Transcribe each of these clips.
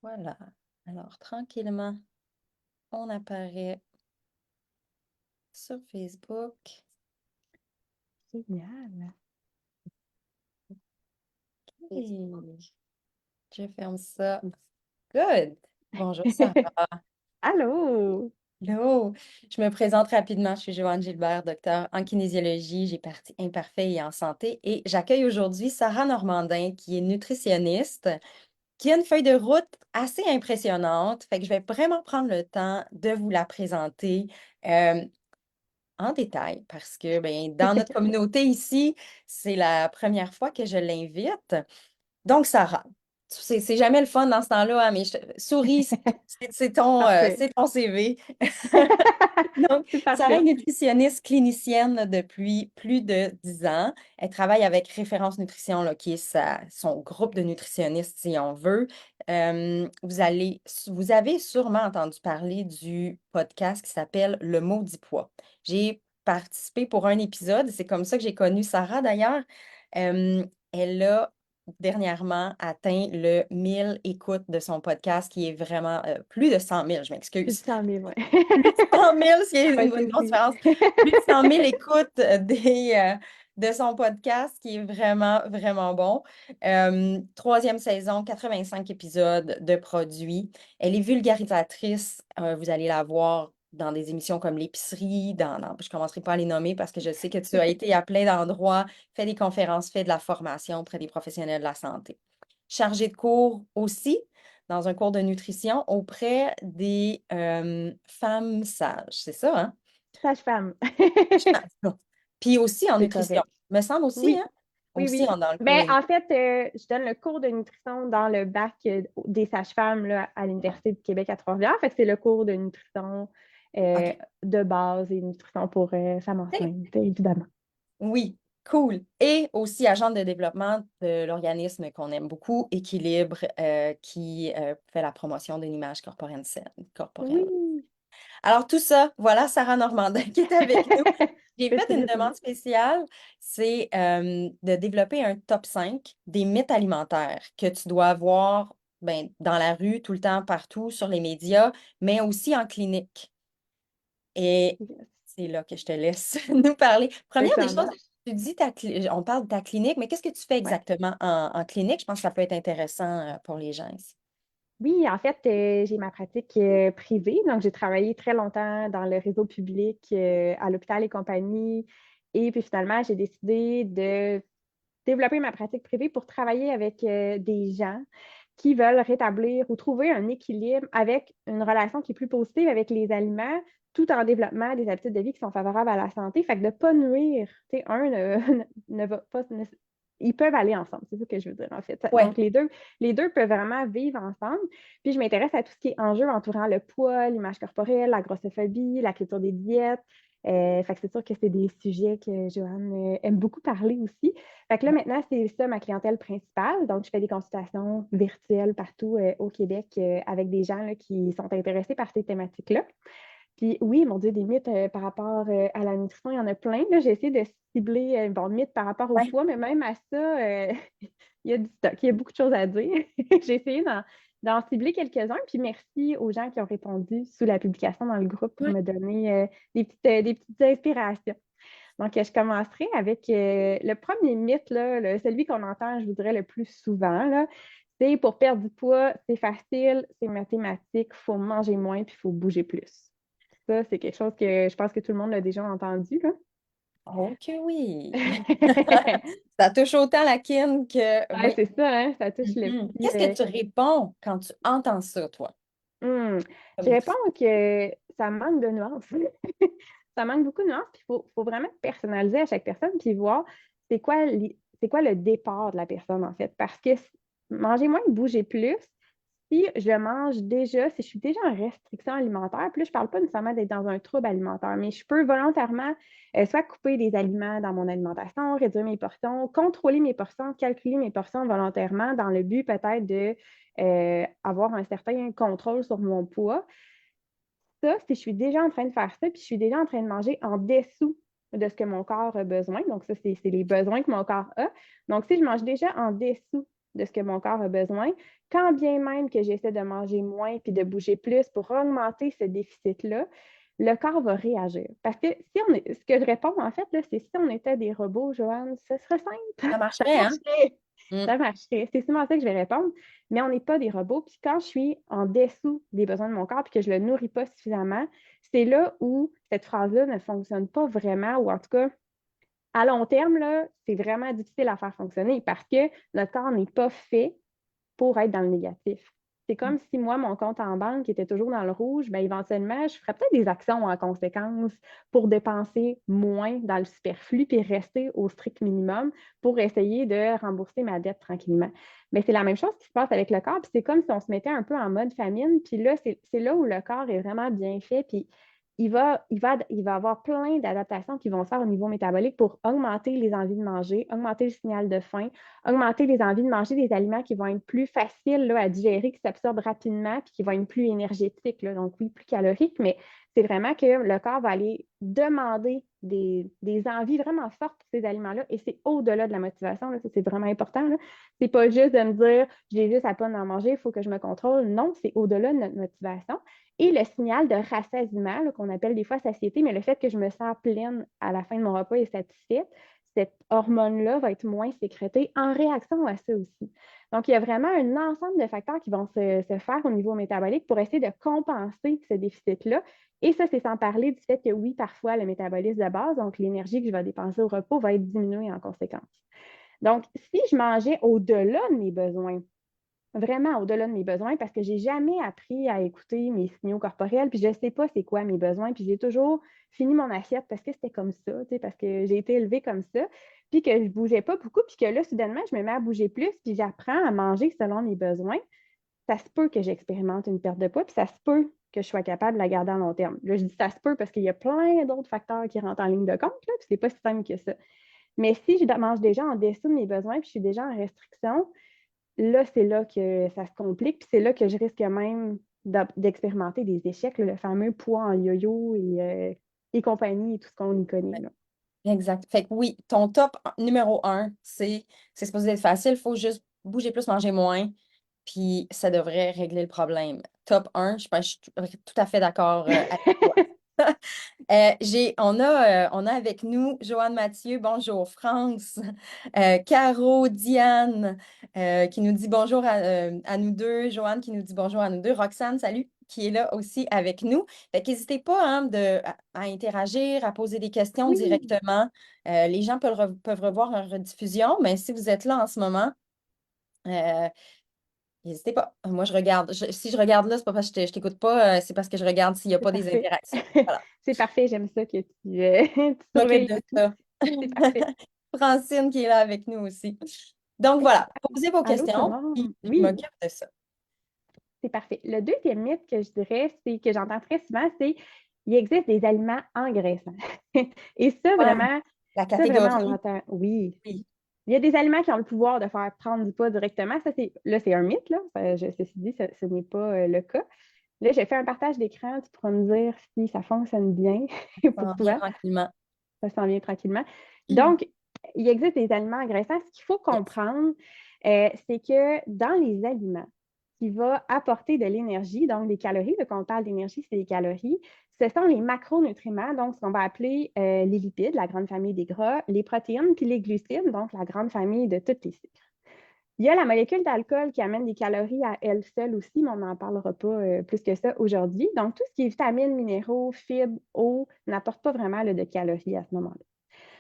Voilà. Alors, tranquillement, on apparaît sur Facebook. Génial. Et je ferme ça. Good. Bonjour, Sarah. Allô? Hello. Je me présente rapidement. Je suis Joanne Gilbert, docteur en kinésiologie, j'ai parti imparfait et en santé. Et j'accueille aujourd'hui Sarah Normandin, qui est nutritionniste, qui a une feuille de route assez impressionnante. Fait que je vais vraiment prendre le temps de vous la présenter. Euh, En détail parce que ben, dans notre communauté ici, c'est la première fois que je l'invite. Donc, Sarah, c'est jamais le fun dans ce temps-là, hein, mais souris, Parfait. c'est ton CV. Donc, C'est Sarah est parfait. nutritionniste clinicienne depuis plus de 10 ans. Elle travaille avec Référence Nutrition, là, qui est son groupe de nutritionnistes, si on veut. Vous avez sûrement entendu parler du podcast qui s'appelle Le Maudit Poids. J'ai participé pour un épisode. C'est comme ça que j'ai connu Sarah, d'ailleurs. Elle a dernièrement atteint le 1000 écoutes de son podcast, qui est vraiment plus de 100 000, je Plus de m'excuse. 100 000, ouais. Plus de 100 000, c'est Ouais, une grosse c'est... différence. Plus de 100 000 écoutes de son podcast, qui est vraiment, vraiment bon. Troisième saison, 85 épisodes de produits. Elle est vulgarisatrice. Vous allez la voir dans des émissions comme L'épicerie. Je ne commencerai pas à les nommer parce que je sais que tu as été à plein d'endroits, fait des conférences, fait de la formation auprès des professionnels de la santé. Chargée de cours aussi dans un cours de nutrition auprès des femmes sages. C'est ça, hein? Sage-femme. Ah, puis aussi en C'est nutrition. correct. Me semble aussi, Oui, hein? oui, Aussi oui. dans le cours Ben, de en nutrition. fait, je donne le cours de nutrition dans le bac des sages-femmes là, à l'Université du Québec à Trois-Rivières. Fait que c'est le cours de nutrition OK. de base et nutrition pour femmes Hey, enceintes, évidemment. oui, cool. Et aussi agente de développement de l'organisme qu'on aime beaucoup, Équilibre, qui fait la promotion d'une image corporelle saine, corporelle. Oui. Alors, tout ça, voilà Sarah Normandin qui est avec nous. Je J'ai peux fait te une résumer. demande spéciale, c'est de développer un top 5 des mythes alimentaires que tu dois voir ben, dans la rue, tout le temps, partout, sur les médias, mais aussi en clinique. Et Yes. c'est là que je te laisse nous parler. Première des choses, Excellent. tu dis on parle de ta clinique, mais qu'est-ce que tu fais Ouais. exactement en clinique? Je pense que ça peut être intéressant pour les gens ici. Oui, en fait, j'ai ma pratique privée. Donc, j'ai travaillé très longtemps dans le réseau public, à l'hôpital et compagnie. Et puis finalement, j'ai décidé de développer ma pratique privée pour travailler avec des gens qui veulent rétablir ou trouver un équilibre avec une relation qui est plus positive avec les aliments, tout en développement des habitudes de vie qui sont favorables à la santé. Fait que de ne pas nuire, tu sais, un ne va pas. Ils peuvent aller ensemble, c'est ça que je veux dire en fait. Ouais. Donc, les deux peuvent vraiment vivre ensemble. Puis, je m'intéresse à tout ce qui est enjeu entourant le poids, l'image corporelle, la grossophobie, la culture des diètes. Fait que c'est sûr que c'est des sujets que Joanne aime beaucoup parler aussi. Fait que là, maintenant, c'est ça ma clientèle principale. Donc, je fais des consultations virtuelles partout au Québec avec des gens là, qui sont intéressés par ces thématiques-là. Puis oui, mon Dieu, des mythes par rapport à la nutrition, il y en a plein. Là, j'ai essayé de cibler bon, mythes par rapport au Ouais. poids, mais même à ça, il y a du stock, il y a beaucoup de choses à dire. J'ai essayé d'en cibler quelques-uns, puis merci aux gens qui ont répondu sous la publication dans le groupe pour Ouais. me donner des petites inspirations. Donc, je commencerai avec le premier mythe, là, celui qu'on entend, je vous dirais, le plus souvent, là, c'est pour perdre du poids, c'est facile, c'est mathématique, il faut manger moins, puis il faut bouger plus. Ça, c'est quelque chose que je pense que tout le monde l'a déjà entendu, là. Oh que oui. Ça touche autant la kin que... Ouais, Oui. c'est ça, hein? Ça touche le Mhm. petit. Qu'est-ce que tu réponds quand tu entends ça, toi, Hmm. comme Je réponds nutrition? que ça manque de nuances. Ça manque beaucoup de nuances, puis faut vraiment personnaliser à chaque personne, puis voir c'est quoi le départ de la personne, en fait. Parce que manger moins, bouger plus, si je mange déjà, si je suis déjà en restriction alimentaire, puis là, je ne parle pas nécessairement d'être dans un trouble alimentaire, mais je peux volontairement soit couper des aliments dans mon alimentation, réduire mes portions, contrôler mes portions, calculer mes portions volontairement dans le but peut-être de avoir un certain contrôle sur mon poids. Ça, si je suis déjà en train de faire ça, puis je suis déjà en train de manger en dessous de ce que mon corps a besoin, donc ça, c'est les besoins que mon corps a. Donc, si je mange déjà en dessous de ce que mon corps a besoin, quand bien même que j'essaie de manger moins puis de bouger plus pour augmenter ce déficit-là, le corps va réagir. Parce que ce que je réponds en fait, là, c'est si on était des robots, Joanne, ce serait simple. Ça Ça marcherait, hein? marcherait. Mm. Ça marcherait. C'est souvent ça que je vais répondre. Mais on n'est pas des robots. Puis quand je suis en dessous des besoins de mon corps puis que je ne le nourris pas suffisamment, c'est là où cette phrase-là ne fonctionne pas vraiment, ou en tout cas, à long terme, là, c'est vraiment difficile à faire fonctionner parce que notre corps n'est pas fait pour être dans le négatif. C'est comme si moi, mon compte en banque était toujours dans le rouge, bien, éventuellement, je ferais peut-être des actions en conséquence pour dépenser moins dans le superflu puis rester au strict minimum pour essayer de rembourser ma dette tranquillement. Mais c'est la même chose qui se passe avec le corps, puis c'est comme si on se mettait un peu en mode famine, puis là, c'est là où le corps est vraiment bien fait, puis il va avoir plein d'adaptations qui vont se faire au niveau métabolique pour augmenter les envies de manger, augmenter le signal de faim, augmenter les envies de manger des aliments qui vont être plus faciles là, à digérer, qui s'absorbent rapidement, puis qui vont être plus énergétiques, là, donc oui, plus caloriques, mais c'est vraiment que le corps va aller demander des envies vraiment fortes pour ces aliments-là, et c'est au-delà de la motivation, là, ça c'est vraiment important. Là. C'est pas juste de me dire, j'ai juste à pas en manger, il faut que je me contrôle. Non, c'est au-delà de notre motivation. Et le signal de rassasiement, là, qu'on appelle des fois satiété, mais le fait que je me sens pleine à la fin de mon repas et satisfaite, cette hormone-là va être moins sécrétée en réaction à ça aussi. Donc, il y a vraiment un ensemble de facteurs qui vont se faire au niveau métabolique pour essayer de compenser ce déficit-là. Et ça, c'est sans parler du fait que oui, parfois, le métabolisme de base, donc l'énergie que je vais dépenser au repos, va être diminuée en conséquence. Donc, si je mangeais au-delà de mes besoins, vraiment au-delà de mes besoins, parce que j'ai jamais appris à écouter mes signaux corporels, puis je ne sais pas c'est quoi mes besoins, puis j'ai toujours fini mon assiette parce que c'était comme ça, parce que j'ai été élevée comme ça, puis que je ne bougeais pas beaucoup, puis que là, soudainement, je me mets à bouger plus, puis j'apprends à manger selon mes besoins. Ça se peut que j'expérimente une perte de poids, puis ça se peut que je sois capable de la garder à long terme. Là, je dis ça se peut parce qu'il y a plein d'autres facteurs qui rentrent en ligne de compte, là, puis c'est pas si simple que ça. Mais si je mange déjà en dessous de mes besoins, puis je suis déjà en restriction, là, c'est là que ça se complique, puis c'est là que je risque même d'expérimenter des échecs, là, le fameux poids en yo-yo et compagnie et tout ce qu'on y connaît. Là. Exact. Fait que oui, ton top numéro un, c'est supposé être facile. Il faut juste bouger plus, manger moins, puis ça devrait régler le problème. Top un, je pense que je suis tout à fait d'accord avec toi. On a avec nous Joanne Mathieu, bonjour France, Caro, Diane qui nous dit bonjour à nous deux, Joanne qui nous dit bonjour à nous deux, Roxane, salut, qui est là aussi avec nous. Fait qu'hésitez pas hein, à interagir, à poser des questions Oui, directement. Les gens peuvent revoir en rediffusion, mais si vous êtes là en ce moment, euh, n'hésitez pas. Moi, je regarde. Si je regarde là, c'est pas parce que je t'écoute pas, c'est parce que je regarde s'il n'y a c'est pas des parfait. interactions. Voilà. C'est parfait, j'aime ça que tu Je m'occupe surveilles de le tout. ça. C'est parfait. Francine qui est là avec nous aussi. Donc voilà, posez vos Allô tout le questions, puis monde? je Oui, m'occupe de ça. c'est parfait. Le deuxième mythe que je dirais, c'est que j'entends très souvent, c'est il existe des aliments engraissants. Et Ouais, la ça vraiment, on catégorie, l'entend. Oui. oui. Il y a des aliments qui ont le pouvoir de faire prendre du poids directement. Là, c'est un mythe, là. Ceci dit, ce n'est pas le cas. Là, j'ai fait un partage d'écran. Tu pourras me dire si ça fonctionne bien Ça pour en vient toi. tranquillement. Ça s'en vient tranquillement. Donc, il existe des aliments agressants. Ce qu'il faut Yes. comprendre, c'est que dans les aliments qui vont apporter de l'énergie, donc des calories, quand on parle d'énergie, c'est des calories, ce sont les macronutriments, donc ce qu'on va appeler les lipides, la grande famille des gras, les protéines, puis les glucides, donc la grande famille de toutes les sucres. Il y a la molécule d'alcool qui amène des calories à elle seule aussi, mais on n'en parlera pas plus que ça aujourd'hui. Donc, tout ce qui est vitamines, minéraux, fibres, eau, n'apporte pas vraiment de calories à ce moment-là.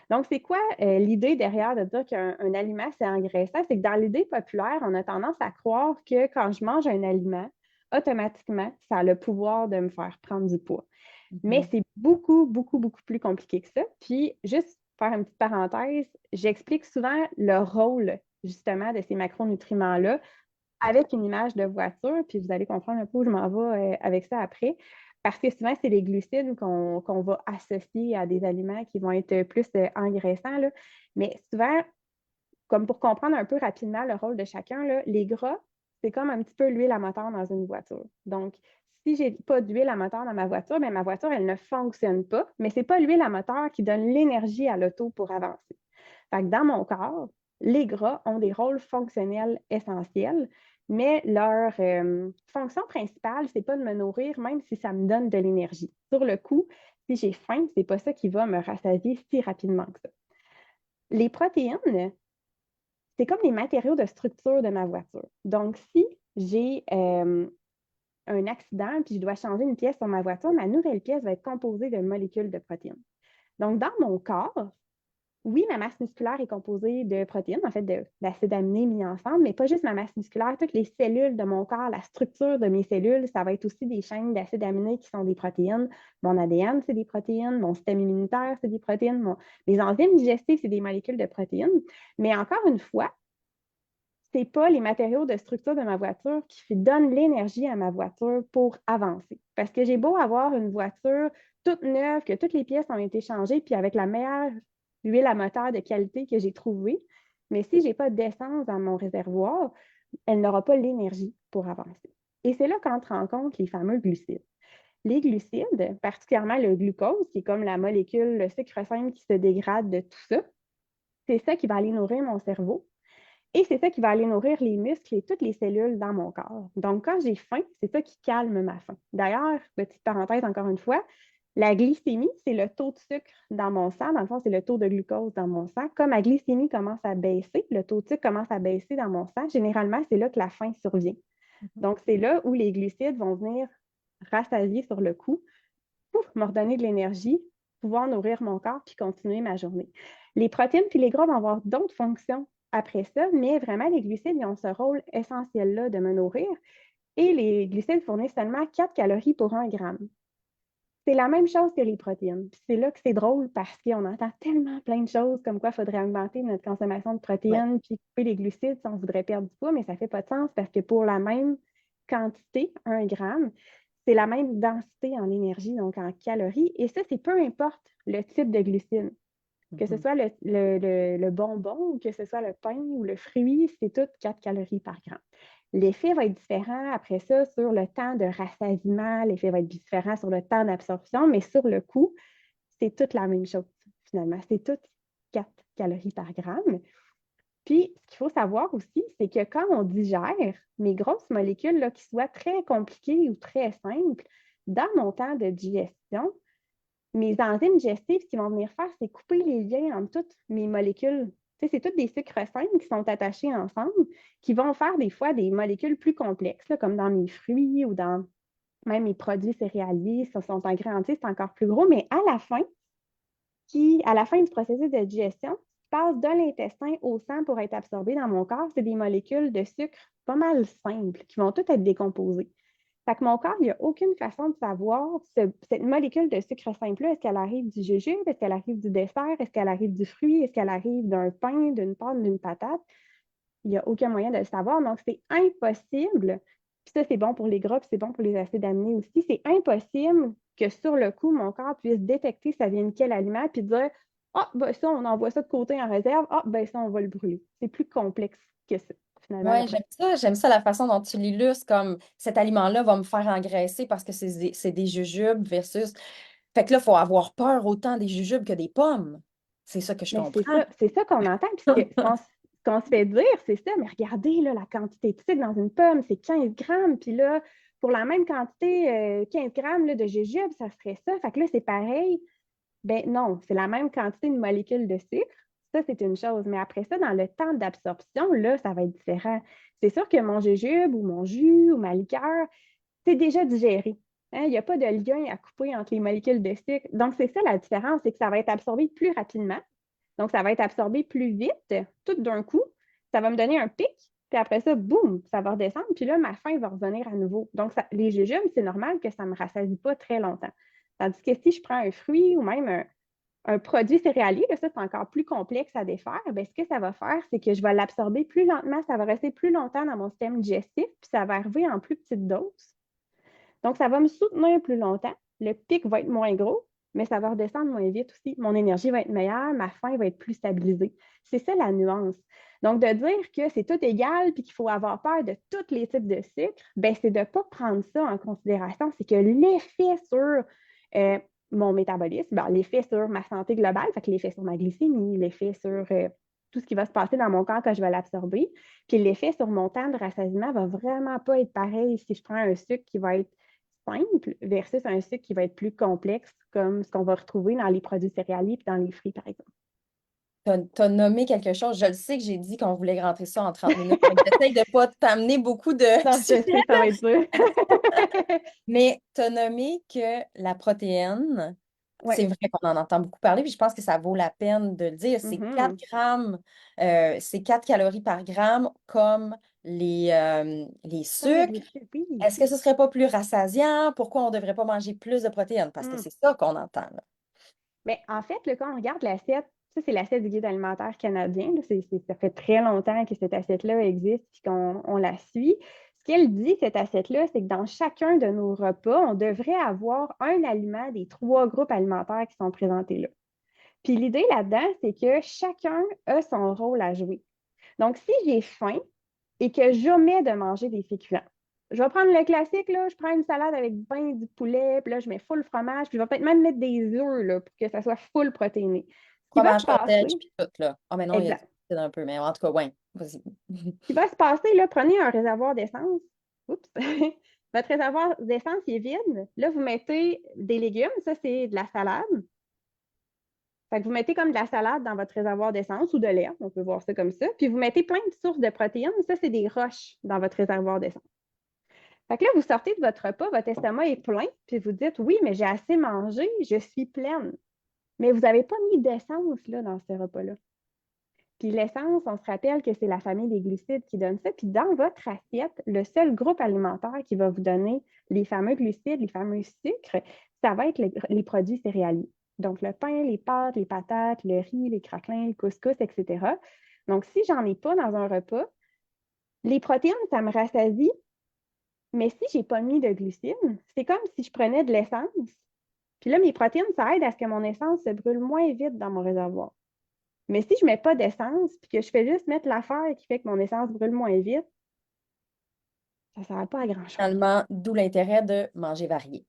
Donc, c'est quoi l'idée derrière de dire qu'un aliment, c'est engraissant? C'est que dans l'idée populaire, on a tendance à croire que quand je mange un aliment, automatiquement, ça a le pouvoir de me faire prendre du poids. Mais Mhm. c'est beaucoup, beaucoup, beaucoup plus compliqué que ça. Puis, juste faire une petite parenthèse, j'explique souvent le rôle justement de ces macronutriments-là avec une image de voiture, puis vous allez comprendre un peu où je m'en vais avec ça après. Parce que souvent, c'est les glucides qu'on va associer à des aliments qui vont être plus engraissants. Là. Mais souvent, comme pour comprendre un peu rapidement le rôle de chacun, là, les gras, c'est comme un petit peu l'huile à moteur dans une voiture. Donc, si je n'ai pas d'huile à moteur dans ma voiture, bien, ma voiture, elle ne fonctionne pas, mais ce n'est pas l'huile à moteur qui donne l'énergie à l'auto pour avancer. Fait que dans mon corps, les gras ont des rôles fonctionnels essentiels, mais leur fonction principale, c'est pas de me nourrir, même si ça me donne de l'énergie. Sur le coup, si j'ai faim, c'est pas ça qui va me rassasier si rapidement que ça. Les protéines, c'est comme les matériaux de structure de ma voiture. Donc, si j'ai un accident puis je dois changer une pièce sur ma voiture, ma nouvelle pièce va être composée de molécules de protéines. Donc, dans mon corps, oui, ma masse musculaire est composée de protéines, en fait, d'acides aminés mis ensemble, mais pas juste ma masse musculaire, toutes les cellules de mon corps, la structure de mes cellules, ça va être aussi des chaînes d'acides aminés qui sont des protéines. Mon ADN, c'est des protéines. Mon système immunitaire, c'est des protéines. Les enzymes digestives, c'est des molécules de protéines. Mais encore une fois, ce n'est pas les matériaux de structure de ma voiture qui donnent l'énergie à ma voiture pour avancer. Parce que j'ai beau avoir une voiture toute neuve, que toutes les pièces ont été changées, puis avec la meilleure huile à moteur de qualité que j'ai trouvée, mais si je n'ai pas d'essence dans mon réservoir, elle n'aura pas l'énergie pour avancer. Et c'est là qu'entrent en compte les fameux glucides. Les glucides, particulièrement le glucose, qui est comme la molécule, le sucre simple qui se dégrade de tout ça, c'est ça qui va aller nourrir mon cerveau. Et c'est ça qui va aller nourrir les muscles et toutes les cellules dans mon corps. Donc, quand j'ai faim, c'est ça qui calme ma faim. D'ailleurs, petite parenthèse encore une fois, la glycémie, c'est le taux de sucre dans mon sang. Dans le fond, c'est le taux de glucose dans mon sang. Comme ma glycémie commence à baisser, le taux de sucre commence à baisser dans mon sang, généralement, c'est là que la faim survient. Donc, c'est là où les glucides vont venir rassasier sur le coup, me redonner de l'énergie, pouvoir nourrir mon corps puis continuer ma journée. Les protéines puis les gras vont avoir d'autres fonctions après ça, mais vraiment, les glucides, ils ont ce rôle essentiel-là de me nourrir. Et les glucides fournissent seulement 4 calories pour 1 gramme. C'est la même chose que les protéines. Puis c'est là que c'est drôle parce qu'on entend tellement plein de choses comme quoi il faudrait augmenter notre consommation de Ouais. protéines puis couper les glucides si on voudrait perdre du poids, mais ça ne fait pas de sens parce que pour la même quantité, 1 gramme, c'est la même densité en énergie, donc en calories. Et ça, c'est peu importe le type de glucides. Que ce soit le bonbon ou que ce soit le pain ou le fruit, c'est tout 4 calories par gramme. L'effet va être différent après ça sur le temps de rassasiement, l'effet va être différent sur le temps d'absorption, mais sur le coup, c'est toute la même chose finalement. C'est tout 4 calories par gramme. Puis, ce qu'il faut savoir aussi, c'est que quand on digère mes grosses molécules, là, qui soient très compliquées ou très simples, dans mon temps de digestion, mes enzymes digestives, ce qu'ils vont venir faire, c'est couper les liens entre toutes mes molécules. Tu sais, c'est toutes des sucres simples qui sont attachés ensemble, qui vont faire des fois des molécules plus complexes, là, comme dans mes fruits ou dans même mes produits céréaliers, ça sont en grains entiers, c'est encore plus gros, mais à la fin du processus de digestion, qui passe de l'intestin au sang pour être absorbé dans mon corps, c'est des molécules de sucre pas mal simples qui vont toutes être décomposées. Fait que mon corps, il n'y a aucune façon de savoir cette molécule de sucre simple-là, est-ce qu'elle arrive du jujube, est-ce qu'elle arrive du dessert, est-ce qu'elle arrive du fruit, est-ce qu'elle arrive d'un pain, d'une pâte, d'une patate. Il n'y a aucun moyen de le savoir. Donc, c'est impossible. Puis ça, c'est bon pour les gras, puis c'est bon pour les acides aminés aussi. C'est impossible que sur le coup, mon corps puisse détecter ça vient de quel aliment, puis dire ah, ben ça, on envoie ça de côté en réserve. Ah, ben ça, on va le brûler. C'est plus complexe que ça, finalement. Ouais, j'aime ça la façon dont tu l'illustres, comme cet aliment-là va me faire engraisser parce que c'est des jujubes versus. Fait que là, il faut avoir peur autant des jujubes que des pommes. C'est ça que je Mais comprends. c'est ça qu'on entend, puisque ce qu'on se fait dire, c'est ça, mais regardez, là, la quantité de sucre dans une pomme, c'est 15 grammes, puis là, pour la même quantité, 15 grammes là, de jujube, ça serait ça. Fait que là, c'est pareil. Ben non, c'est la même quantité de molécules de sucre. Ça, c'est une chose. Mais après ça, dans le temps d'absorption, là, ça va être différent. C'est sûr que mon jujube ou mon jus ou ma liqueur, c'est déjà digéré. Hein, il n'y a pas de lien à couper entre les molécules de sucre. Donc, c'est ça la différence, c'est que ça va être absorbé plus rapidement. Donc, ça va être absorbé plus vite, tout d'un coup. Ça va me donner un pic, puis après ça, boum, ça va redescendre, puis là, ma faim va revenir à nouveau. Donc, les jujubes, c'est normal que ça ne me rassasie pas très longtemps. Tandis que si je prends un fruit ou même un produit céréalier, là, ça, c'est encore plus complexe à défaire, bien, ce que ça va faire, c'est que je vais l'absorber plus lentement, ça va rester plus longtemps dans mon système digestif, puis ça va arriver en plus petite dose. Donc, ça va me soutenir plus longtemps. Le pic va être moins gros, mais ça va redescendre moins vite aussi. Mon énergie va être meilleure, ma faim va être plus stabilisée. C'est ça la nuance. Donc, de dire que c'est tout égal puis qu'il faut avoir peur de tous les types de sucre, ben, c'est de ne pas prendre ça en considération. C'est que l'effet sur mon métabolisme, ben, l'effet sur ma santé globale, fait que l'effet sur ma glycémie, l'effet sur tout ce qui va se passer dans mon corps quand je vais l'absorber. Puis l'effet sur mon temps de rassasiement va vraiment pas être pareil si je prends un sucre qui va être simple versus un sucre qui va être plus complexe, comme ce qu'on va retrouver dans les produits céréaliers et dans les fruits, par exemple. T'as nommé quelque chose. Je le sais que j'ai dit qu'on voulait rentrer ça en 30 minutes. J'essaie de ne pas t'amener beaucoup de Non, je sujets, sais, ça va être dur. mais tu as nommé que la protéine, Oui. c'est vrai qu'on en entend beaucoup parler, puis je pense que ça vaut la peine de le dire. C'est 4 Mhm. grammes, c'est 4 calories par gramme comme les Comme les sucres. glucides, oui. Est-ce que ce ne serait pas plus rassasiant? Pourquoi on ne devrait pas manger plus de protéines? Parce que Mm. c'est ça qu'on entend, là. Mais en fait, là, quand on regarde l'assiette, ça, c'est l'assiette du Guide alimentaire canadien. Là. Ça fait très longtemps que cette assiette-là existe et qu'on la suit. Ce qu'elle dit, cette assiette-là, c'est que dans chacun de nos repas, on devrait avoir un aliment des 3 groupes alimentaires qui sont présentés là. Puis l'idée là-dedans, c'est que chacun a son rôle à jouer. Donc, si j'ai faim et que j'omets de manger des féculents, je vais prendre le classique, là, je prends une salade avec ben du poulet, puis là, je mets full fromage, puis je vais peut-être même mettre des œufs là, pour que ça soit full protéiné. Ce qui va se Fromage cottage, passer, puis tout, là. Ah, mais non, il y a du exact. glucides un peu, mais en tout cas, ouais. Vas-y. Ce qui va se passer, là, prenez un réservoir d'essence. Oups. Votre réservoir d'essence il est vide. Là, vous mettez des légumes. Ça, c'est de la salade. Fait que vous mettez comme de la salade dans votre réservoir d'essence ou de l'herbe, on peut voir ça comme ça. Puis vous mettez plein de sources de protéines. Ça, c'est des roches dans votre réservoir d'essence. Fait que là, vous sortez de votre repas, votre estomac est plein, puis vous dites oui, mais j'ai assez mangé, je suis pleine. Mais vous n'avez pas mis d'essence là, dans ce repas-là. Puis l'essence, on se rappelle que c'est la famille des glucides qui donne ça. Puis dans votre assiette, le seul groupe alimentaire qui va vous donner les fameux glucides, les fameux sucres, ça va être les produits céréaliers. Donc le pain, les pâtes, les patates, le riz, les craquelins, le couscous, etc. Donc si j'en ai pas dans un repas, les protéines, ça me rassasie, mais si j'ai pas mis de glucides, c'est comme si je prenais de l'essence. Puis là, mes protéines, ça aide à ce que mon essence se brûle moins vite dans mon réservoir. Mais si je ne mets pas d'essence, puis que je fais juste mettre l'affaire qui fait que mon essence brûle moins vite, ça ne sert pas à grand-chose. Finalement, d'où l'intérêt de manger varié.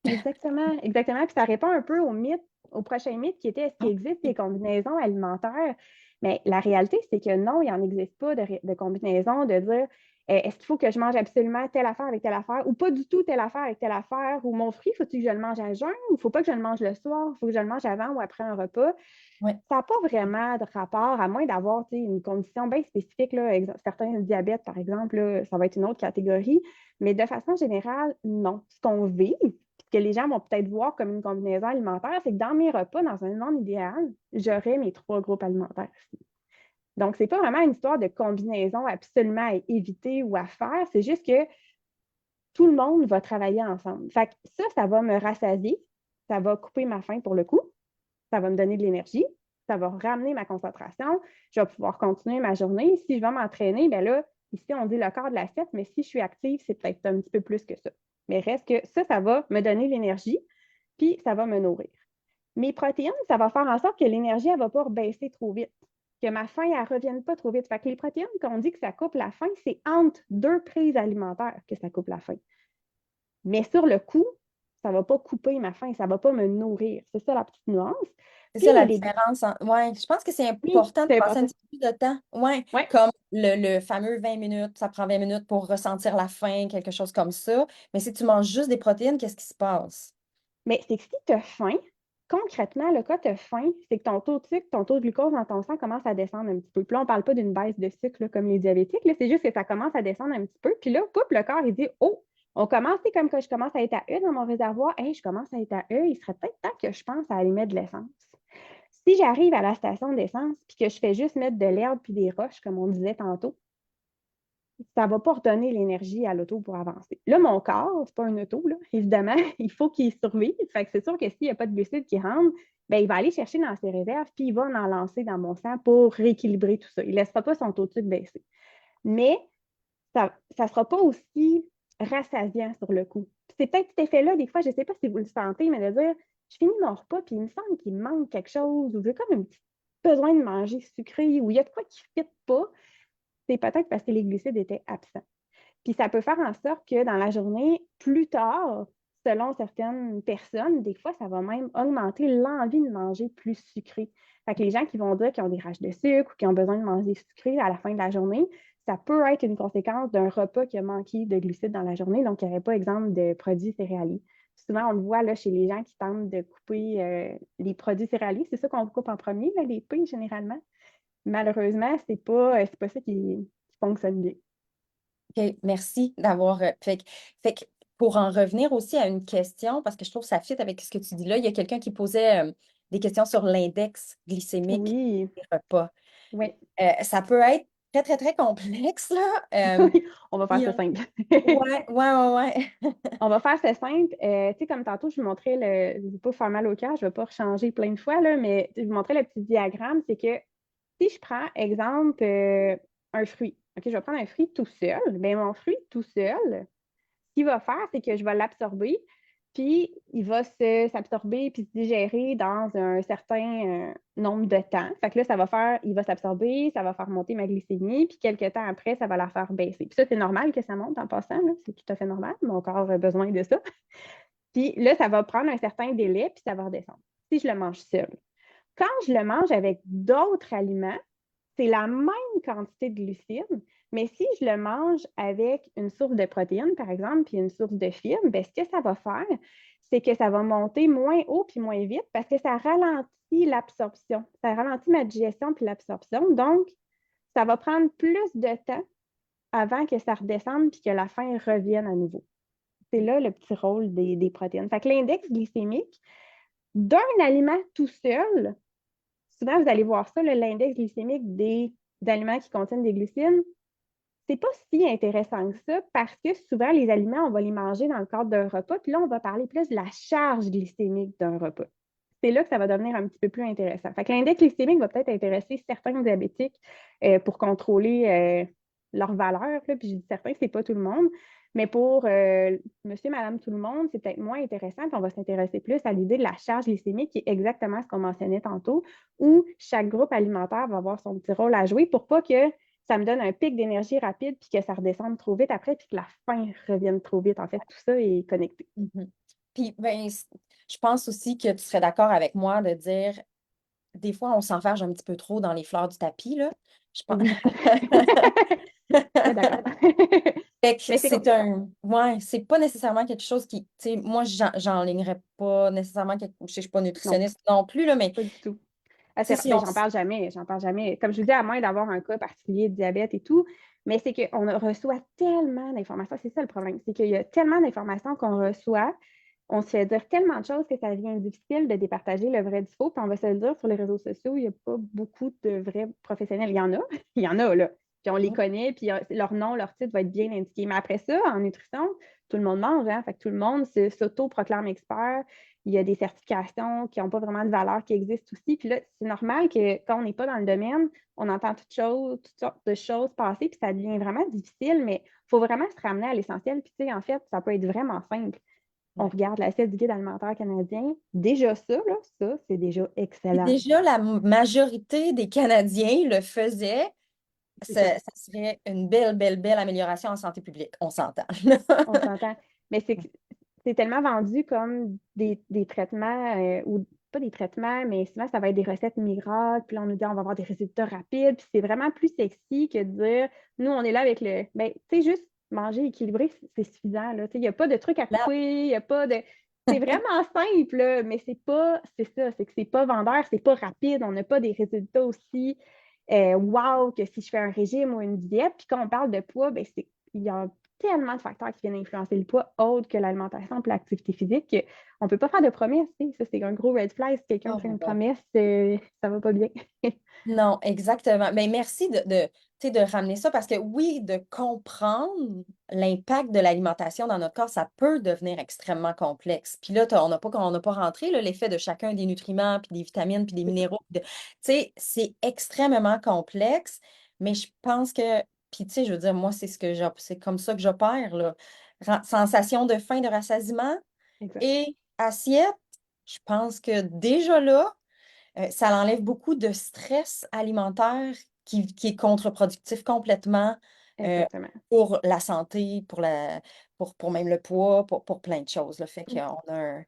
Exactement, exactement. Puis ça répond un peu au mythe, au prochain mythe qui était est-ce qu'il existe des combinaisons alimentaires? Mais la réalité, c'est que non, il n'en existe pas de combinaison, de dire est-ce qu'il faut que je mange absolument telle affaire avec telle affaire ou pas du tout telle affaire avec telle affaire ou mon fruit, faut-il que je le mange à jeun ou il ne faut pas que je le mange le soir, il faut que je le mange avant ou après un repas? Ouais. Ça n'a pas vraiment de rapport, à moins d'avoir une condition bien spécifique. Là, certains diabètes, par exemple, là, ça va être une autre catégorie. Mais de façon générale, non. Ce qu'on vit, ce que les gens vont peut-être voir comme une combinaison alimentaire, c'est que dans mes repas, dans un monde idéal, j'aurais mes 3 groupes alimentaires aussi. Donc, ce n'est pas vraiment une histoire de combinaison absolument à éviter ou à faire. C'est juste que tout le monde va travailler ensemble. Fait que ça va me rassasier. Ça va couper ma faim pour le coup. Ça va me donner de l'énergie, ça va ramener ma concentration, je vais pouvoir continuer ma journée. Si je vais m'entraîner, bien là, ici, on dit le quart de l'assiette, mais si je suis active, c'est peut-être un petit peu plus que ça. Mais reste que ça va me donner l'énergie, puis ça va me nourrir. Mes protéines, ça va faire en sorte que l'énergie, elle ne va pas baisser trop vite, que ma faim, elle ne revienne pas trop vite. Fait que les protéines, quand on dit que ça coupe la faim, c'est entre 2 prises alimentaires que ça coupe la faim. Mais sur le coup, ça ne va pas couper ma faim, ça ne va pas me nourrir. C'est ça la petite nuance. C'est Puis ça la les différence. Ouais, je pense que c'est oui, important de c'est passer un important. petit peu plus de temps. Ouais, Oui, comme le fameux 20 minutes, ça prend 20 minutes pour ressentir la faim, quelque chose comme ça. Mais si tu manges juste des protéines, qu'est-ce qui se passe? mais c'est que si tu as faim, concrètement, le cas tu as faim, c'est que ton taux de sucre, ton taux de glucose dans ton sang commence à descendre un petit peu. Puis là, on ne parle pas d'une baisse de sucre là, comme les diabétiques, là, c'est juste que ça commence à descendre un petit peu. Puis là, poup, le corps, il dit oh, on commence, c'est comme que je commence à être à E dans mon réservoir. Hey, je commence à être à E, il serait peut-être temps que je pense à aller mettre de l'essence. Si j'arrive à la station d'essence puis que je fais juste mettre de l'herbe puis des roches, comme on disait tantôt, ça ne va pas redonner l'énergie à l'auto pour avancer. Là, mon corps, c'est pas un auto, là, évidemment, il faut qu'il survive. Fait que c'est sûr que s'il n'y a pas de glucides qui rentrent, ben, il va aller chercher dans ses réserves, puis il va en lancer dans mon sang pour rééquilibrer tout ça. Il ne laissera pas son taux de sucre baisser. Mais ça ne sera pas aussi rassasiant sur le coup. C'est peut-être cet effet-là, des fois, je ne sais pas si vous le sentez, mais de dire, je finis mon repas, puis il me semble qu'il me manque quelque chose, ou j'ai comme un petit besoin de manger sucré, ou il y a de quoi qui ne fit pas, c'est peut-être parce que les glucides étaient absents. Puis ça peut faire en sorte que dans la journée, plus tard, selon certaines personnes, des fois, ça va même augmenter l'envie de manger plus sucré. Fait que les gens qui vont dire qu'ils ont des rages de sucre ou qui ont besoin de manger sucré à la fin de la journée, ça peut être une conséquence d'un repas qui a manqué de glucides dans la journée, donc il n'y aurait pas exemple de produits céréaliers. Souvent, on le voit là, chez les gens qui tentent de couper les produits céréaliers. C'est ça qu'on coupe en premier, là, les pains, généralement. Malheureusement, c'est pas ça qui fonctionne bien. OK, merci d'avoir. Fait que pour en revenir aussi à une question, parce que je trouve que ça fit avec ce que tu dis là, il y a quelqu'un qui posait des questions sur l'index glycémique Oui, des repas. oui. Ça peut être très, très, très complexe, là. Oui, on va faire Puis, ça simple. ouais, ouais, ouais, ouais. On va faire ça simple. Tu sais, comme tantôt, je vous montrais je ne vais pas faire mal au cœur, je ne vais pas rechanger plein de fois, là, mais je vous montrais le petit diagramme. C'est que si je prends, exemple, un fruit, OK, je vais prendre un fruit tout seul, bien, mon fruit tout seul, ce qu'il va faire, c'est que je vais l'absorber, puis il va s'absorber puis se digérer dans un certain nombre de temps. Fait que là, il va s'absorber, ça va faire monter ma glycémie, puis quelques temps après, ça va la faire baisser. Puis ça, c'est normal que ça monte en passant, là, c'est tout à fait normal. Mon corps a besoin de ça. Puis là, ça va prendre un certain délai, puis ça va redescendre. Si je le mange seul. Quand je le mange avec d'autres aliments, c'est la même quantité de glucides, mais si je le mange avec une source de protéines, par exemple, puis une source de fibres, bien, ce que ça va faire, c'est que ça va monter moins haut puis moins vite parce que ça ralentit l'absorption. Ça ralentit ma digestion puis l'absorption. Donc, ça va prendre plus de temps avant que ça redescende puis que la faim revienne à nouveau. C'est là le petit rôle des protéines. Fait que l'index glycémique d'un aliment tout seul, souvent, vous allez voir ça, l'index glycémique des aliments qui contiennent des glucides, c'est pas si intéressant que ça parce que souvent, les aliments, on va les manger dans le cadre d'un repas, puis là, on va parler plus de la charge glycémique d'un repas. C'est là que ça va devenir un petit peu plus intéressant. Fait que l'index glycémique va peut-être intéresser certains diabétiques pour contrôler leur valeur, là, puis je dis certains, c'est pas tout le monde. Mais pour monsieur, madame, tout le monde, c'est peut-être moins intéressant. Puis on va s'intéresser plus à l'idée de la charge glycémique, qui est exactement ce qu'on mentionnait tantôt, où chaque groupe alimentaire va avoir son petit rôle à jouer pour pas que ça me donne un pic d'énergie rapide, puis que ça redescende trop vite après, puis que la faim revienne trop vite. En fait, tout ça est connecté. Mhm. Puis, ben, je pense aussi que tu serais d'accord avec moi de dire, des fois, on s'enferge un petit peu trop dans les fleurs du tapis, là. Je pense. Oui. Très d'accord. Fait que Mais c'est c'est ouais, c'est pas nécessairement quelque chose qui, tu sais, moi, j'enlignerais pas nécessairement, je suis pas non, nutritionniste non plus, là, mais, pas du tout. tu sais, si Ben, on, j'en parle jamais, j'en parle jamais. Comme je vous dis, à moins d'avoir un cas particulier de diabète et tout, mais c'est qu'on reçoit tellement d'informations. C'est ça le problème, c'est qu'il y a tellement d'informations qu'on reçoit, on se fait dire tellement de choses que ça devient difficile de départager le vrai du faux. Puis on va se le dire, sur les réseaux sociaux, il n'y a pas beaucoup de vrais professionnels. Il y en a, il y en a, là. Puis on les connaît, puis leur nom, leur titre va être bien indiqué. Mais après ça, en nutrition, tout le monde mange, hein? Fait que tout le monde s'auto-proclame expert. Il y a des certifications qui n'ont pas vraiment de valeur qui existent aussi. Puis là, c'est normal que quand on n'est pas dans le domaine, on entend toutes sortes de choses passer, puis ça devient vraiment difficile, mais il faut vraiment se ramener à l'essentiel. Puis tu sais, en fait, ça peut être vraiment simple. On ouais. regarde l'assiette du guide alimentaire canadien. Déjà ça, là, ça, c'est déjà Puis excellent. déjà, la majorité des Canadiens le faisaient, C'est ça, ça serait une belle, belle, belle amélioration en santé publique, on s'entend. on s'entend. Mais c'est tellement vendu comme des traitements, ou pas des traitements, mais souvent, ça va être des recettes miracles. Puis là, on nous dit on va avoir des résultats rapides. Puis c'est vraiment plus sexy que de dire, nous, on est là avec le. Ben, tu sais, juste manger équilibré, c'est suffisant, là. Tu sais, il n'y a pas de truc à Là, couper, il n'y a pas de. C'est vraiment simple, là, mais c'est pas. C'est ça, c'est que c'est pas vendeur, c'est pas rapide. On n'a pas des résultats aussi wow que si je fais un régime ou une diète. Puis quand on parle de poids, ben, il y a tellement de facteurs qui viennent influencer le poids autres que l'alimentation et l'activité physique qu'on ne peut pas faire de promesses. Ça, c'est un gros red flag. Si quelqu'un oh fait my une God. promesse, ça va pas bien. Non, exactement. Mais merci tu sais, de ramener ça parce que oui, de comprendre l'impact de l'alimentation dans notre corps, ça peut devenir extrêmement complexe. Puis là, on n'a pas rentré là, l'effet de chacun des nutriments, puis des vitamines, puis des C'est ça. minéraux. Tu sais, c'est extrêmement complexe, mais je pense que, puis tu sais, je veux dire, moi, c'est comme ça que j'opère, là. Sensation de faim, de rassasiement Exact. et assiette, je pense que déjà là, ça enlève beaucoup de stress alimentaire qui est contre-productif complètement euh, Exactement. pour la santé, pour même le poids, pour plein de choses, là. Fait qu'on a un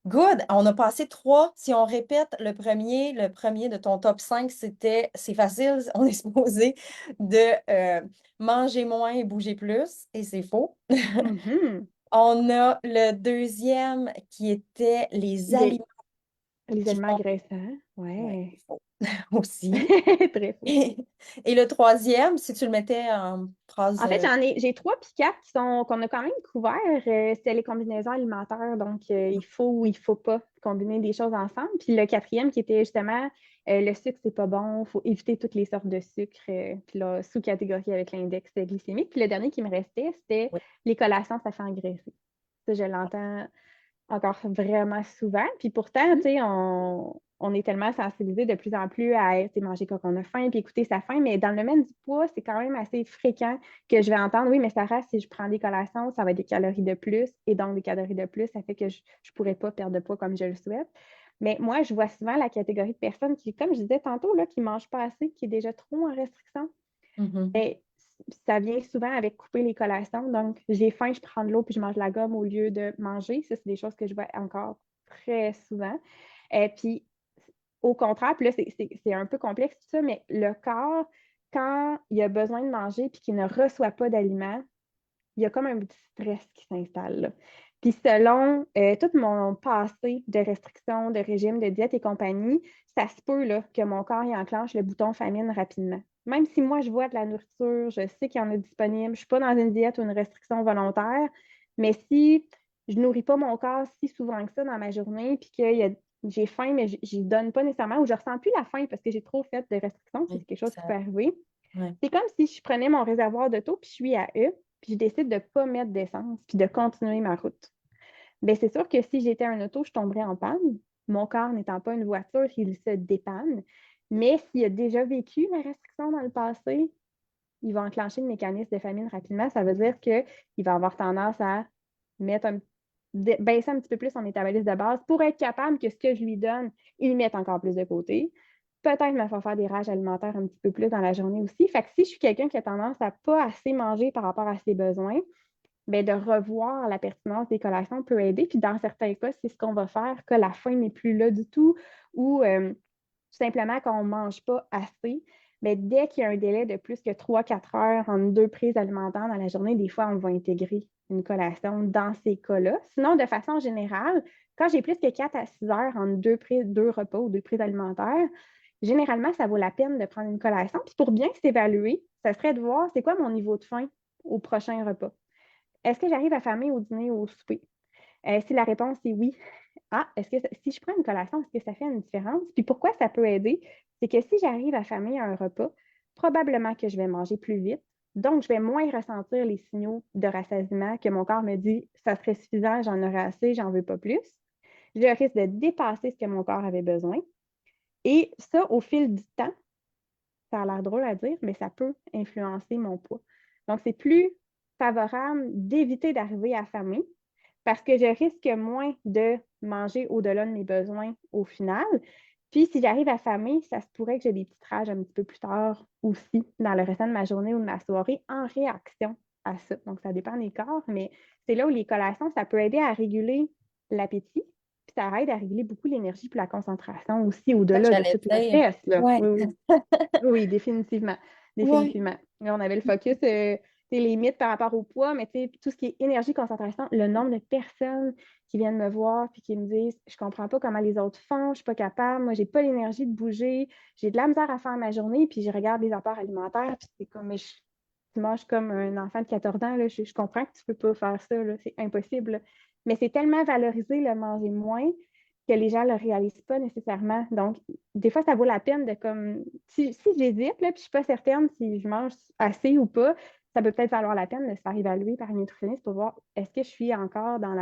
good! On a passé 3. Si on répète le premier de ton top 5, c'est facile, on est supposé de manger moins et bouger plus, et c'est faux. Mhm. On a le deuxième qui était les Les, aliments les qui aliments font... graissants, Ouais, ouais. c'est faux aussi. Très faux. Et le troisième, si tu le mettais en phrase... En fait, j'ai 3 puis 4 qu'on a quand même couverts. C'était les combinaisons alimentaires. Donc, il faut ou il faut pas combiner des choses ensemble. Puis le quatrième qui était justement le sucre, c'est pas bon. Il faut éviter toutes les sortes de sucre. Puis la sous-catégorie avec l'index glycémique. Puis le dernier qui me restait, c'était Oui. les collations, ça fait engraisser. Ça, je l'entends encore vraiment souvent. Puis pourtant, tu sais, on est tellement sensibilisé de plus en plus à tu sais, manger quand on a faim, puis écouter sa faim. Mais dans le domaine du poids, c'est quand même assez fréquent que je vais entendre, oui, mais Sarah, si je prends des collations, ça va être des calories de plus. Et donc, des calories de plus, ça fait que je ne pourrais pas perdre de poids comme je le souhaite. Mais moi, je vois souvent la catégorie de personnes qui, comme je disais tantôt, là, qui ne mangent pas assez, qui est déjà trop en restriction. Mhm. Et ça vient souvent avec couper les collations. Donc, j'ai faim, je prends de l'eau puis je mange de la gomme au lieu de manger. Ça, c'est des choses que je vois encore très souvent. Et puis, au contraire, puis là, c'est un peu complexe tout ça, mais le corps, quand il a besoin de manger puis qu'il ne reçoit pas d'aliments, il y a comme un petit stress qui s'installe, là. Puis selon tout mon passé de restriction, de régime, de diète et compagnie, ça se peut là, que mon corps y enclenche le bouton famine rapidement. Même si moi, je vois de la nourriture, je sais qu'il y en a disponible, je ne suis pas dans une diète ou une restriction volontaire, mais si je ne nourris pas mon corps si souvent que ça dans ma journée, puis que j'ai faim, mais je n'y donne pas nécessairement, ou je ne ressens plus la faim parce que j'ai trop fait de restrictions, c'est Oui, quelque chose qui peut ça... arriver. ouais. C'est comme si je prenais mon réservoir d'auto, puis je suis à E, puis je décide de ne pas mettre d'essence, puis de continuer ma route. Bien, c'est sûr que si j'étais un auto, je tomberais en panne. Mon corps n'étant pas une voiture, il se dépanne. Mais s'il a déjà vécu la restriction dans le passé, il va enclencher le mécanisme de famine rapidement. Ça veut dire qu'il va avoir tendance à mettre baisser un petit peu plus son métabolisme de base pour être capable que ce que je lui donne, il mette encore plus de côté. Peut-être me faire des rages alimentaires un petit peu plus dans la journée aussi. Fait que si je suis quelqu'un qui a tendance à pas assez manger par rapport à ses besoins, bien, de revoir la pertinence des collations peut aider. Puis dans certains cas, c'est ce qu'on va faire, que la faim n'est plus là du tout ou tout simplement qu'on ne mange pas assez. Mais dès qu'il y a un délai de plus que 3-4 heures entre 2 prises alimentaires dans la journée, des fois, on va intégrer une collation dans ces cas-là. Sinon, de façon générale, quand j'ai plus que 4 à 6 heures entre 2 repas ou 2 prises alimentaires, généralement, ça vaut la peine de prendre une collation. Puis pour bien s'évaluer, ça serait de voir c'est quoi mon niveau de faim au prochain repas. Est-ce que j'arrive à familler au dîner ou au souper? Si la réponse est oui, est-ce que si je prends une collation, est-ce que ça fait une différence? Puis pourquoi ça peut aider? C'est que si j'arrive à familler à un repas, probablement que je vais manger plus vite. Donc, je vais moins ressentir les signaux de rassasiement que mon corps me dit ça serait suffisant, j'en aurais assez, j'en veux pas plus. Je risque de dépasser ce que mon corps avait besoin. Et ça, au fil du temps, ça a l'air drôle à dire, mais ça peut influencer mon poids. Donc, c'est plus favorable d'éviter d'arriver à famer parce que je risque moins de manger au-delà de mes besoins au final. Puis, si j'arrive à famer, ça se pourrait que j'ai des petites rages un petit peu plus tard aussi, dans le restant de ma journée ou de ma soirée, en réaction à ça. Donc, ça dépend des corps, mais c'est là où les collations, ça peut aider à réguler l'appétit, puis ça aide à réguler beaucoup l'énergie puis la concentration aussi, C'est ça que au-delà de j'allais tout le dire. reste, là. Ouais. Oui, oui. Oui, définitivement. Ouais. Définitivement. Là, on avait le focus, les limites par rapport au poids, mais tout ce qui est énergie, concentration, le nombre de personnes qui viennent me voir puis qui me disent je comprends pas comment les autres font, je suis pas capable, moi, j'ai pas l'énergie de bouger, j'ai de la misère à faire ma journée, puis je regarde les apports alimentaires, puis c'est comme, mais tu manges comme un enfant de 14 ans, là, je comprends que tu peux pas faire ça, là, c'est impossible, là. Mais c'est tellement valorisé le manger moins que les gens ne le réalisent pas nécessairement. Donc, des fois, ça vaut la peine de comme. Si j'hésite, là, puis je ne suis pas certaine si je mange assez ou pas, ça peut peut-être valoir la peine de se faire évaluer par un nutritionniste pour voir est-ce que je suis encore dans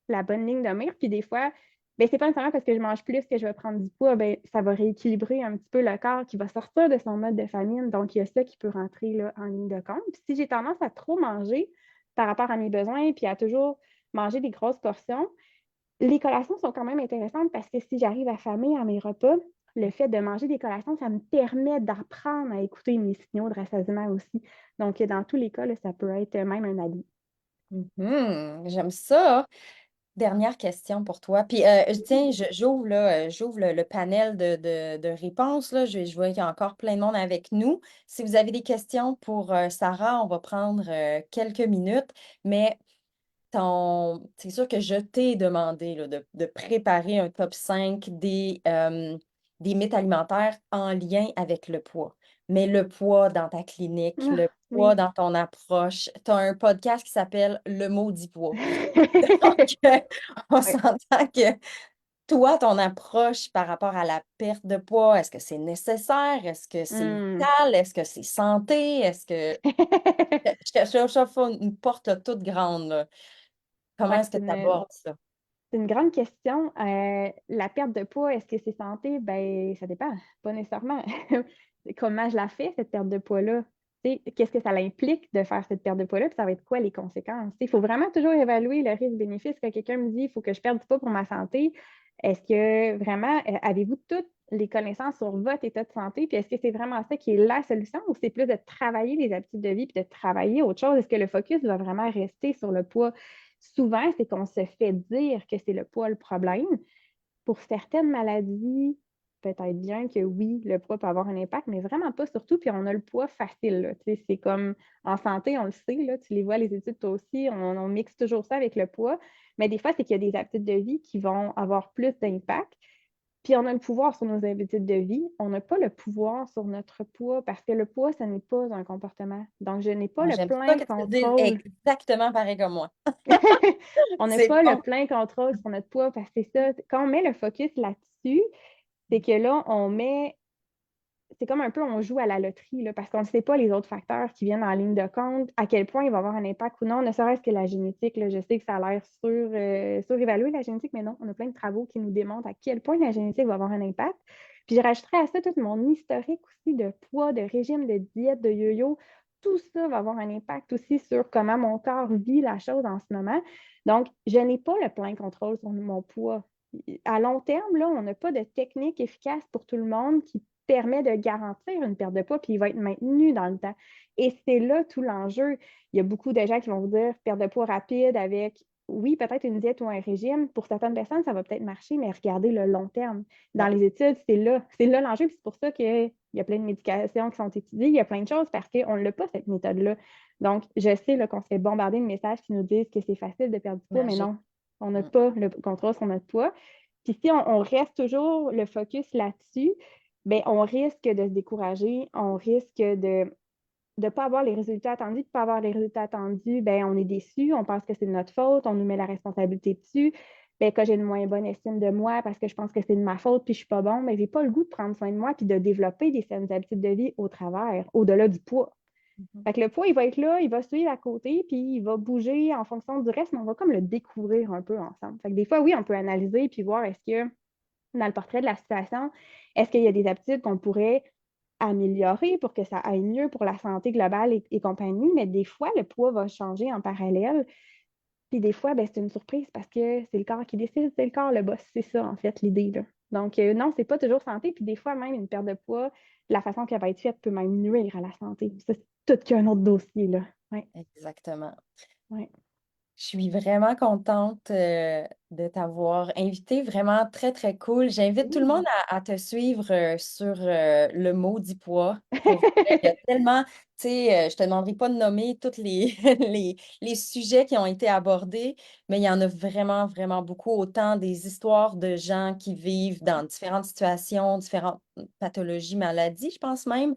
la bonne ligne de mire. Puis des fois, ben, c'est pas nécessairement parce que je mange plus que je vais prendre du poids, ben, ça va rééquilibrer un petit peu le corps qui va sortir de son mode de famine. Donc, il y a ça qui peut rentrer là, en ligne de compte. Puis si j'ai tendance à trop manger par rapport à mes besoins, puis à toujours manger des grosses portions, les collations sont quand même intéressantes parce que si j'arrive à famer à mes repas, le fait de manger des collations, ça me permet d'apprendre à écouter mes signaux de rassasiement aussi. Donc, dans tous les cas, là, ça peut être même un allié. J'aime ça. Dernière question pour toi. Puis, tiens, j'ouvre là, j'ouvre le panel de réponses, là. Je vois qu'il y a encore plein de monde avec nous. Si vous avez des questions pour Sarah, on va prendre quelques minutes. Mais c'est sûr que je t'ai demandé là, de préparer un top 5 des mythes alimentaires en lien avec le poids. Mais le poids dans ta clinique, Ah, le poids oui. dans ton approche. Tu as un podcast qui s'appelle Le maudit poids. Donc, on Ouais. s'entend que toi, ton approche par rapport à la perte de poids, est-ce que c'est nécessaire? Est-ce que c'est Hmm. vital? Est-ce que c'est santé? Est-ce que je fais une porte là, toute grande, là. Comment Ouais, est-ce que tu abordes ça? c'est une grande question. La perte de poids, est-ce que c'est santé? Ben, ça dépend, pas nécessairement. Comment je la fais, cette perte de poids-là? Tu sais, qu'est-ce que ça implique de faire cette perte de poids-là? Puis ça va être quoi les conséquences? Il faut vraiment toujours évaluer le risque-bénéfice. Quand quelqu'un me dit il faut que je perde du poids pour ma santé, est-ce que vraiment, avez-vous toutes les connaissances sur votre état de santé? Puis est-ce que c'est vraiment ça qui est la solution ou c'est plus de travailler les habitudes de vie puis de travailler autre chose? Est-ce que le focus va vraiment rester sur le poids? Souvent, c'est qu'on se fait dire que c'est le poids le problème. Pour certaines maladies, peut-être bien que oui, le poids peut avoir un impact, mais vraiment pas surtout. Puis on a le poids facile. Là. Tu sais, c'est comme en santé, on le sait, là, tu les vois, les études, toi aussi, on mixe toujours ça avec le poids. Mais des fois, c'est qu'il y a des habitudes de vie qui vont avoir plus d'impact. Puis on a le pouvoir sur nos habitudes de vie. On n'a pas le pouvoir sur notre poids parce que le poids, ce n'est pas un comportement. Donc, je n'ai pas Ah, le j'aime ça plein que tu le dises contrôle. exactement pareil comme moi. On n'a C'est pas le bon. plein contrôle sur notre poids parce que c'est ça, quand on met le focus là-dessus, c'est que là, on met, c'est comme un peu, on joue à la loterie, là, parce qu'on ne sait pas les autres facteurs qui viennent en ligne de compte, à quel point il va avoir un impact ou non, ne serait-ce que la génétique. Là, je sais que ça a l'air surévalué, la génétique, mais non, on a plein de travaux qui nous démontrent à quel point la génétique va avoir un impact. Puis je rajouterais à ça tout mon historique aussi de poids, de régime, de diète, de yo-yo. Tout ça va avoir un impact aussi sur comment mon corps vit la chose en ce moment. Donc, je n'ai pas le plein contrôle sur mon poids. À long terme, là, on n'a pas de technique efficace pour tout le monde qui permet de garantir une perte de poids, puis il va être maintenu dans le temps. Et c'est là tout l'enjeu. Il y a beaucoup de gens qui vont vous dire perte de poids rapide avec, oui, peut-être une diète ou un régime. Pour certaines personnes, ça va peut-être marcher, mais regardez le long terme. Dans Ouais, les études, c'est là l'enjeu, puis c'est pour ça qu'il y a plein de médications qui sont étudiées, il y a plein de choses parce qu'on n'a pas cette méthode-là. Donc, je sais là, qu'on se fait bombarder de messages qui nous disent que c'est facile de perdre du poids, mais magique. non, on n'a Mm. pas le contrôle sur notre poids. Puis si on reste toujours le focus là-dessus, ben, on risque de se décourager, on risque de ne pas avoir les résultats attendus, de ne pas avoir les résultats attendus, ben, on est déçu, on pense que c'est de notre faute, on nous met la responsabilité dessus. Ben, quand j'ai une moins bonne estime de moi parce que je pense que c'est de ma faute puis je ne suis pas bon, mais je n'ai pas le goût de prendre soin de moi puis de développer des saines habitudes de vie au travers, au-delà du poids. Mhm. Fait que le poids, il va être là, il va suivre à côté, puis il va bouger en fonction du reste, mais on va comme le découvrir un peu ensemble. Fait que des fois, oui, on peut analyser puis voir est-ce que dans le portrait de la situation, est-ce qu'il y a des habitudes qu'on pourrait améliorer pour que ça aille mieux pour la santé globale et compagnie, mais des fois, le poids va changer en parallèle. Puis des fois, ben, c'est une surprise parce que c'est le corps qui décide, c'est le corps le boss. C'est ça, en fait, l'idée, là. Donc, non, c'est pas toujours santé. Puis des fois, même une perte de poids, la façon qu'elle va être faite peut même nuire à la santé. Ça, c'est tout qu'un autre dossier, là. Oui, Exactement. oui. Je suis vraiment contente de t'avoir invité, vraiment très, très cool. J'invite tout le monde Oui. à te suivre sur le maudit poids. Pour vrai, il y a tellement, tu sais, je te demanderai pas de nommer tous les sujets qui ont été abordés, mais il y en a vraiment, vraiment beaucoup. Autant des histoires de gens qui vivent dans différentes situations, différentes pathologies, maladies, je pense même.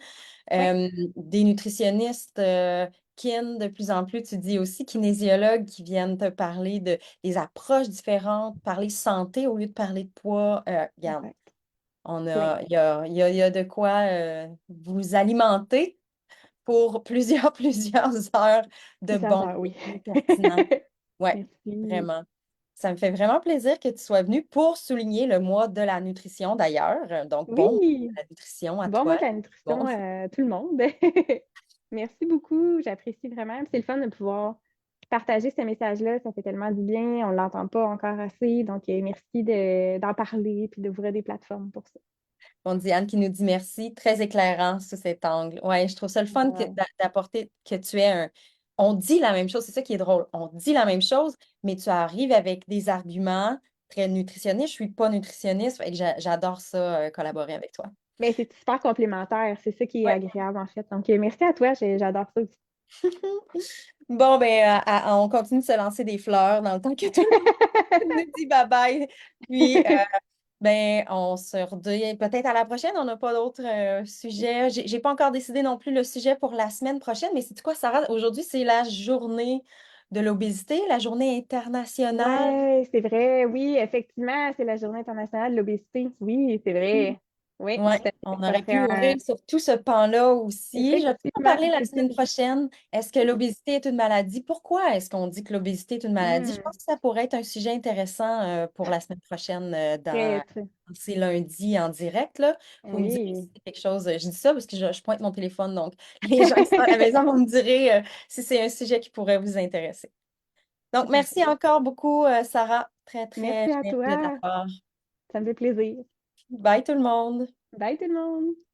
Oui, Des nutritionnistes kin de plus en plus, tu dis aussi kinésiologues qui viennent te parler de des approches différentes, parler santé au lieu de parler de poids. Regarde, exact. on Plein. a, il y a de quoi vous alimenter pour plusieurs, plusieurs heures de Plusieurs bon heures, oui. contenu pertinent. Ouais, Merci. vraiment. Ça me fait vraiment plaisir que tu sois venu pour souligner le mois de la nutrition d'ailleurs. Donc, bon mois de Oui. la nutrition à Bon, moi, toi. de la Bon. nutrition, tout le monde. Merci beaucoup. J'apprécie vraiment. C'est le fun de pouvoir partager ce message-là. Ça fait tellement du bien. On ne l'entend pas encore assez. Donc, merci d'en parler et d'ouvrir des plateformes pour ça. Bon, Diane qui nous dit merci, très éclairant sous cet angle. Ouais, je trouve ça le fun Wow. d'apporter que tu aies on dit la même chose, c'est ça qui est drôle. On dit la même chose, mais tu arrives avec des arguments très nutritionnistes. Je suis pas nutritionniste, fait que j'adore ça, collaborer avec toi. Mais c'est super complémentaire, c'est ça qui est Ouais. agréable en fait. Donc, merci à toi, j'adore ça aussi. Bon, ben, on continue de se lancer des fleurs dans le temps que tout le monde nous dit bye-bye. Puis, ben, on se redit peut-être à la prochaine. On n'a pas d'autres sujets. J'ai pas encore décidé non plus le sujet pour la semaine prochaine, mais c'est quoi, Sarah? Aujourd'hui, c'est la journée de l'obésité, la journée internationale. Ouais, c'est vrai. Oui, effectivement, c'est la Journée internationale de l'obésité. Oui, c'est vrai. Oui, Oui, tout à fait. on Ça aurait serait pu ouvrir sur tout ce pan-là aussi. Je vais peut-être en effectivement. parler la semaine prochaine. Est-ce que l'obésité est une maladie? Pourquoi est-ce qu'on dit que l'obésité est une maladie? Je Hmm, pense que ça pourrait être un sujet intéressant pour la semaine prochaine très, très. dans ces lundis en direct, là. Vous me direz si Oui, c'est quelque chose. Je dis ça parce que je pointe mon téléphone, donc les gens qui sont à la maison vont me dire si c'est un sujet qui pourrait vous intéresser. Donc, tout à merci fait. encore beaucoup, Sarah. Très, très Merci à généreux de ta toi. part. Ça me fait plaisir. Bye tout le monde. Bye tout le monde.